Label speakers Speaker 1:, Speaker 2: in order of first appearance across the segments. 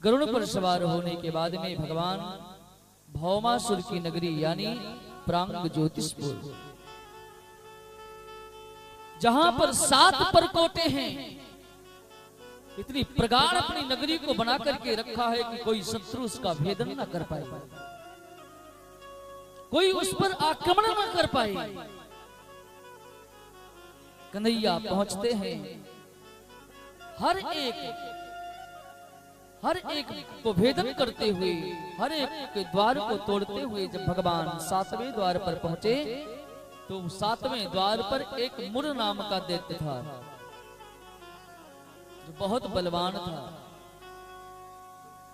Speaker 1: गरुड़ पर सवार होने के बाद में भगवान भौमासुर की नगरी यानी प्रांग ज्योतिषपुर, जहां पर 7 परकोटे हैं, इतनी प्रगाढ़ अपनी नगरी को बना करके रखा है कि कोई शत्रु उसका भेदन न कर पाए, कोई उस पर आक्रमण न कर पाए। कन्हैया पहुंचते हैं, हर एक को भेदन करते हुए, हर एक के द्वार को तोड़ते हुए जब भगवान 7वें द्वार पर पहुंचे तो 7वें द्वार पर एक मुर नाम का दैत्य था जो बहुत बलवान था।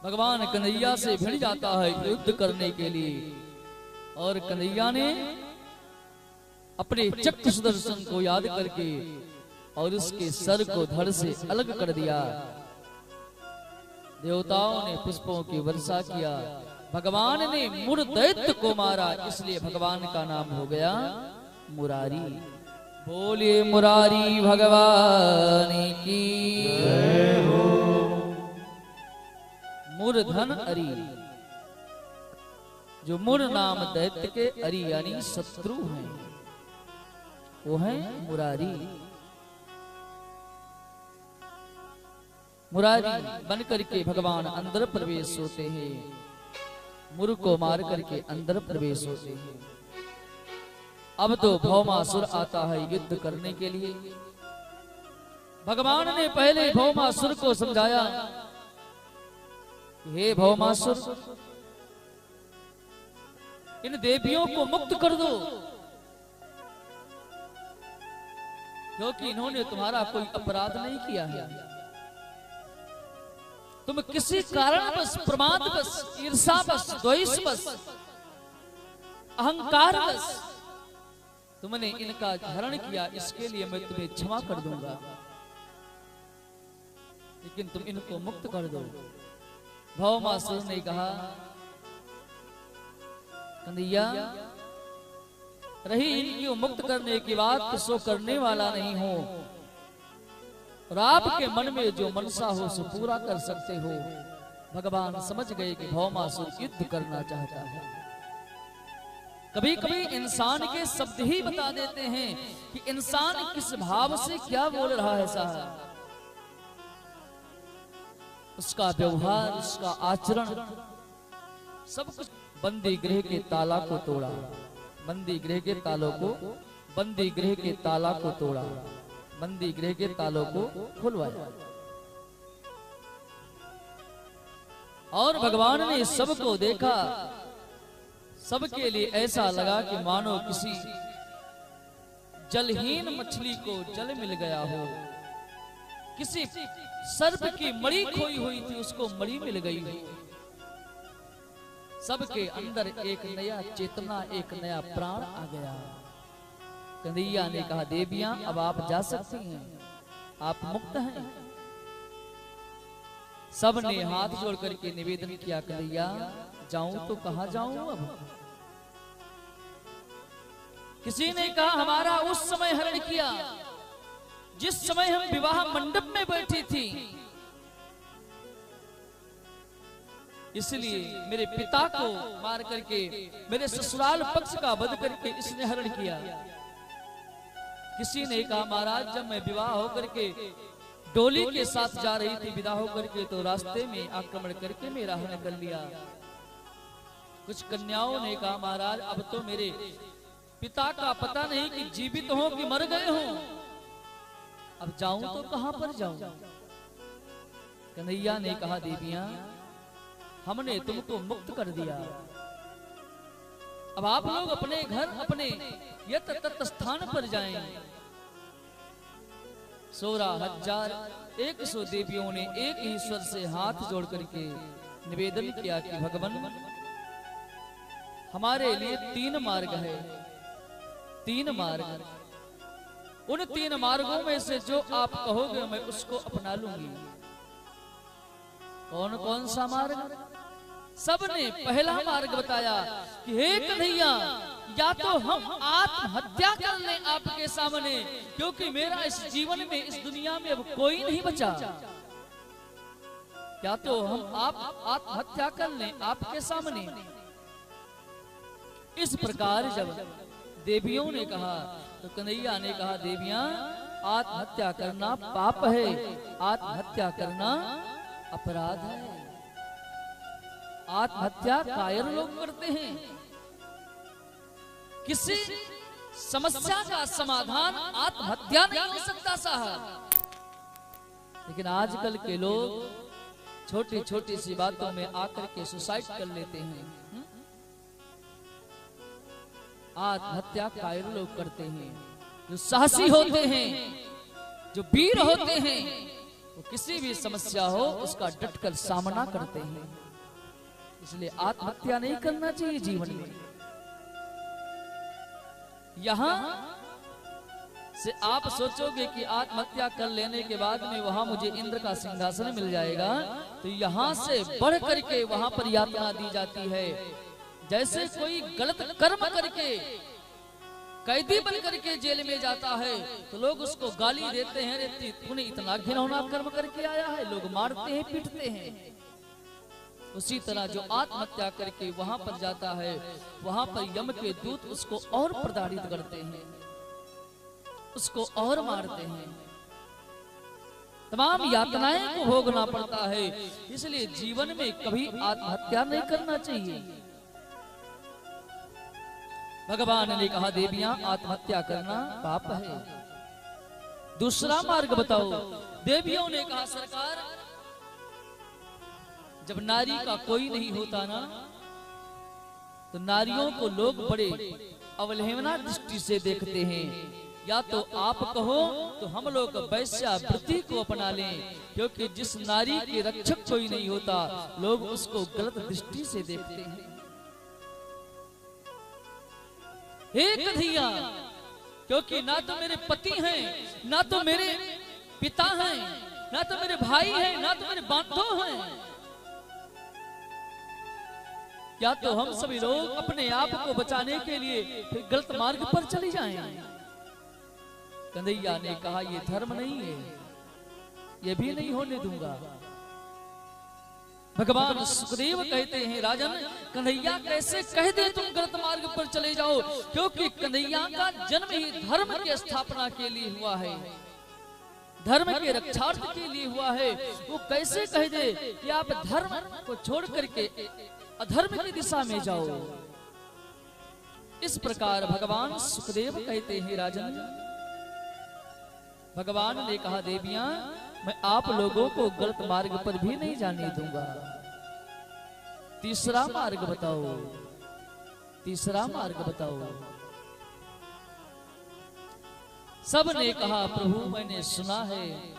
Speaker 1: भगवान कन्हैया से भिड़ जाता है युद्ध करने के लिए, और कन्हैया ने अपने चक्र सुदर्शन को याद करके और उसके सर को धड़ से अलग कर दिया। देवताओं ने पुष्पों की वर्षा किया, भगवान ने मुर दैत्य को मारा, इसलिए भगवान का नाम हो गया मुरारी। बोलिए मुरारी भगवान की जय हो। मूर्धन अरी, जो मुर नाम दैत्य के अरी यानी शत्रु हैं, वो है मुरारी। मुरारी बन करके भगवान अंदर प्रवेश होते हैं, मुर को मार करके अंदर प्रवेश होते हैं। अब तो भौमासुर आता है युद्ध करने के लिए। भगवान ने पहले भौमासुर को समझाया, हे भौमासुर, इन देवियों को मुक्त कर दो, क्योंकि इन्होंने तुम्हारा कोई अपराध नहीं किया है। तुम किसी कारणवश, प्रमादवश, ईर्ष्यावश, द्वेषवश, अहंकारवश तुमने इनका हरण किया, इसके लिए मैं तुम्हें क्षमा कर दूंगा, लेकिन तुम इनको मुक्त कर दो। भौमासुर ने कहा, कन्हैया, रही इनको मुक्त करने की बात तो सो करने वाला नहीं हो, और आपके मन में जो मनसा हो सो पूरा कर सकते हो। भगवान समझ गए कि भौमासुर युद्ध करना चाहता है। कभी कभी इंसान के शब्द ही बता देते हैं कि इंसान किस भाव से क्या बोल रहा है। साहब, उसका व्यवहार, उसका आचरण, सब कुछ। बंदी गृह के ताला को तोड़ा, बंदी गृह के तालों को, बंदी गृह के ताला को तोड़ा, बंदी गृह के तालों को खुलवाया। और भगवान ने सबको देखा, सबके लिए ऐसा लगा कि मानो किसी जलहीन मछली को जल मिल गया हो, किसी सर्प की मणि खोई हुई थी उसको मणि मिल गई हो। सबके अंदर एक नया चेतना, एक नया प्राण आ गया। कन्हैया ने कहा, देवियां अब आप जा सकती हैं, आप मुक्त हैं। सब ने हाथ जोड़ करके निवेदन किया, कन्हैया जाऊं तो कहां जाऊं अब। किसी ने कहा, हमारा उस समय हरण किया जिस समय हम विवाह मंडप में बैठी थी, इसलिए मेरे पिता को मार करके मेरे ससुराल पक्ष का वध करके इसने हरण किया। किसी ने कहा, महाराज जब मैं विवाह होकर के डोली के साथ जा रही थी विदा होकर के, तो रास्ते में आक्रमण करके मेरा हरण कर लिया। कुछ कन्याओं ने कहा, महाराज अब तो मेरे पिता का पता नहीं कि जीवित हो कि मर गए हो, अब जाऊं तो कहां पर जाऊं। कन्हैया ने कहा, देवियां हमने तुमको मुक्त कर दिया, अब आप लोग अपने घर, अपने यत तत स्थान पर जाएं। 16,100 देवियों ने एक ही स्वर से हाथ जोड़ करके निवेदन किया कि भगवान हमारे लिए 3 मार्ग है, 3 मार्ग, उन 3 मार्गों में से जो आप कहोगे मैं उसको अपना लूंगी। कौन कौन सा मार्ग? सबने पहला मार्ग बताया कि हे कन्हैया, या तो हम आत्महत्या कर लें आपके सामने, क्योंकि मेरा इस जीवन में, इस दुनिया में अब कोई नहीं बचा, क्या तो हम आप आत्महत्या कर लें आपके सामने। इस प्रकार जब देवियों ने कहा तो कन्हैया ने कहा, देवियां आत्महत्या करना पाप है, आत्महत्या करना अपराध है। आत्महत्या कायर लोग करते हैं। किसी समस्या का समाधान आत्महत्या नहीं हो सकता साहब। लेकिन आजकल के लोग छोटी छोटी सी बातों में आकर के सुसाइड कर लेते हैं। आत्महत्या कायर लोग करते हैं। जो साहसी होते हैं, जो वीर होते हैं, वो किसी भी समस्या हो उसका डटकर सामना करते हैं। इसलिए आत्महत्या नहीं करना चाहिए जीवन में। यहां से आप सोचोगे कि आत्महत्या कर लेने के बाद में वहां मुझे इंद्र का सिंहासन मिल जाएगा, तो यहां से बढ़ करके वहां पर यातना दी जाती है। जैसे कोई गलत कर्म करके कैदी बन करके जेल में जाता है तो लोग उसको गाली देते हैं, रे तूने इतना घिनौना कर्म करके आया है, लोग मारते हैं पीटते हैं। उसी तरह जो आत्महत्या करके वहां पर जाता है, वहां पर यम के दूत उसको और प्रताड़ित करते हैं, उसको और मारते हैं, तमाम यातनाएं को भोगना पड़ता है। इसलिए जीवन में कभी आत्महत्या नहीं करना चाहिए। भगवान ने कहा, देवियां आत्महत्या करना पाप है। दूसरा मार्ग बताओ। देवियों ने कहा, सरकार जब नारी का कोई नहीं होता ना, तो नारियों को लोग बड़े अवहेलना दृष्टि से देखते हैं। या तो आप कहो तो हम लोग वैश्यावृत्ति को अपना लें, क्योंकि जिस नारी के रक्षक कोई नहीं होता लोग उसको गलत दृष्टि से देखते हैं। हे कन्हैया, क्योंकि ना तो मेरे पति हैं, ना तो मेरे पिता हैं, ना तो मेरे भाई हैं, ना तो मेरे बांधव हैं। या तो हम सभी लोग अपने आप को बचाने के लिए फिर गलत मार्ग पर चले जाएं। कन्हैया ने कहा, ये धर्म नहीं है, ये भी नहीं होने दूंगा। भगवान सुखदेव कहते हैं, राजन कन्हैया कैसे कह दे तुम गलत मार्ग पर चले जाओ, क्योंकि कन्हैया का जन्म ही धर्म की स्थापना के लिए हुआ है, धर्म के रक्षार्थ के लिए हुआ है। वो कैसे कह दे कि आप धर्म को छोड़ करके अधर्म की दिशा में जाओ। इस प्रकार भगवान सुखदेव कहते हैं, राजन भगवान ने कहा, देवियां मैं आप लोगों को गलत मार्ग पर भी नहीं जाने दूंगा। तीसरा मार्ग बताओ, तीसरा मार्ग बताओ। सब ने कहा, प्रभु मैंने सुना है,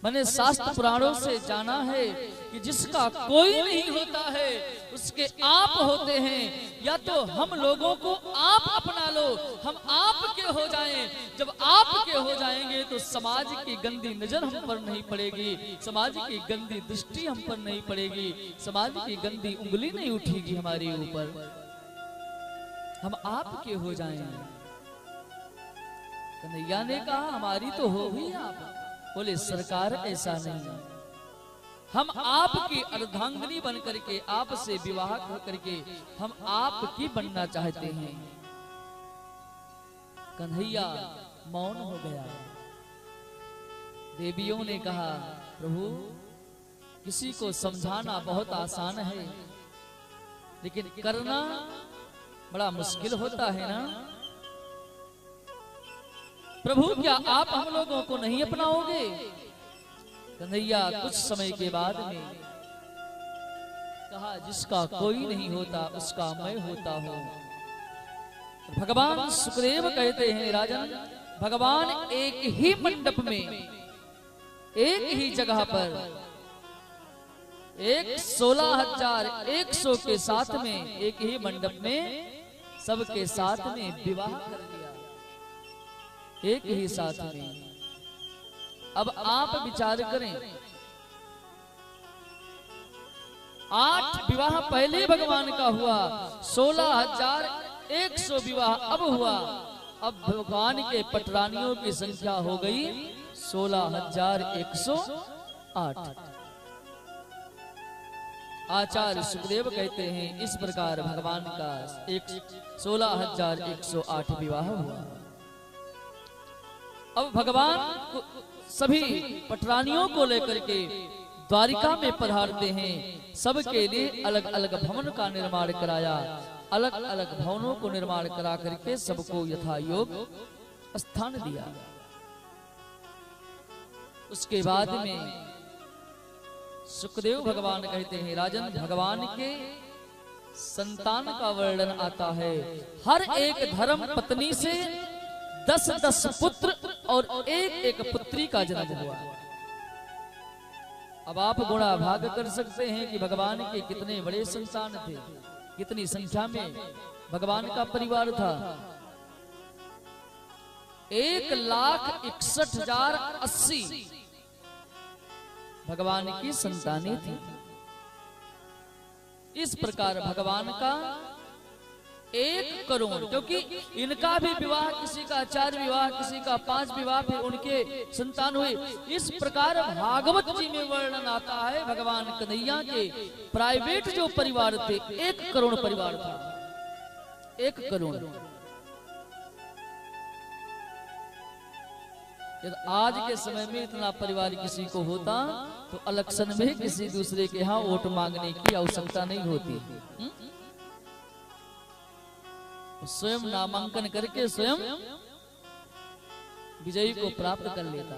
Speaker 1: मैंने शास्त्र पुराणों से जाना है कि जिसका कोई नहीं होता है उसके आप होते हैं। या तो हम लोगों को आप अपना लो, हम आपके हो जाएं। जब आपके हो जाएंगे तो समाज की गंदी नजर हम पर नहीं पड़ेगी, समाज की गंदी दृष्टि हम पर नहीं पड़ेगी, समाज की गंदी उंगली नहीं उठेगी हमारे ऊपर। हम आपके हो जाएंगे। कन्हैया ने कहा, हमारी तो हो ही आप। बोले, सरकार ऐसा नहीं, हम आपकी अर्धांगिनी बन करके आपसे विवाह करके हम आपकी बनना चाहते हैं। कन्हैया मौन हो गया। देवियों ने कहा, प्रभु किसी को समझाना बहुत आसान है, लेकिन करना बड़ा मुश्किल होता है ना। प्रभु क्या आप हम लोगों को नहीं अपनाओगे? कन्हैया कुछ समय के बाद में कहा, जिसका कोई नहीं होता उसका मैं होता हूं। भगवान सुखदेव कहते हैं, राजन भगवान एक ही मंडप में, एक ही जगह पर 16,100 के साथ में एक ही मंडप में सबके साथ में विवाह कर लिया, एक ही साथ में। अब आप विचार करें, 8 विवाह पहले भगवान का हुआ, 16,100 विवाह अब हुआ। अब भगवान के पटरानियों की संख्या हो गई 16,108। आचार्य सुखदेव कहते हैं इस प्रकार भगवान का 16,108 विवाह हुआ। अब भगवान सभी पटरानियों को लेकर के द्वारिका में पधारते हैं। सबके लिए अलग अलग भवन का निर्माण कराया, अलग अलग भवनों को निर्माण करा करके सबको यथा योग स्थान दिया। उसके बाद में सुखदेव भगवान कहते हैं राजन, भगवान के संतान का वर्णन आता है। हर एक धर्म पत्नी से 10-10 पुत्र और एक पुत्री का जन्म हुआ। अब आप गुणा भाग कर सकते हैं कि भगवान के कितने बड़े संतान थे, कितनी संख्या में भगवान का परिवार था। 1,61,080 भगवान की संतानें थी। इस प्रकार भगवान का 1 करोड़, क्योंकि इनका भी विवाह, किसी का 4 विवाह, किसी का 5 विवाह, फिर उनके संतान हुए। इस प्रकार भागवत जी में वर्णन आता है भगवान कन्हैया के प्राइवेट जो परिवार थे 1 करोड़ परिवार था। 1 करोड़। यदि आज के समय में इतना परिवार किसी को होता तो इलेक्शन में किसी दूसरे के यहाँ वोट मांगने की आवश्यकता नहीं होती। स्वयं नामांकन करके स्वयं विजयी को प्राप्त कर लेता।